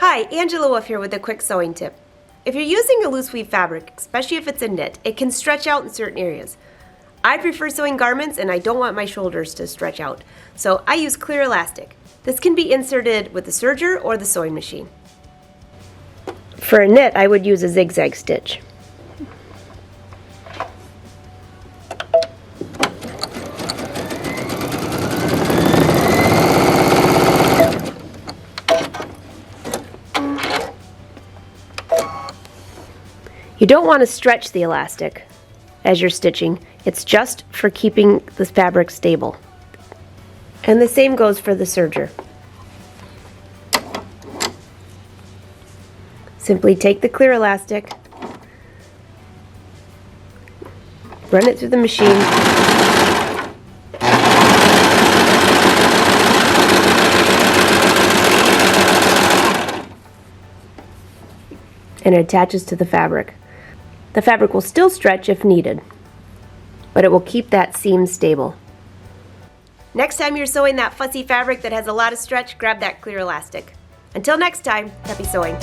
Hi, Angela Wolf here with a quick sewing tip. If you're using a loose weave fabric, especially if it's a knit, it can stretch out in certain areas. I prefer sewing garments and I don't want my shoulders to stretch out, so I use clear elastic. This can be inserted with the serger or the sewing machine. For a knit, I would use a zigzag stitch. You don't want to stretch the elastic as you're stitching. It's just for keeping the fabric stable. And the same goes for the serger. Simply take the clear elastic, run it through the machine, and it attaches to the fabric. The fabric will still stretch if needed, but it will keep that seam stable. Next time you're sewing that fussy fabric that has a lot of stretch, grab that clear elastic. Until next time, happy sewing.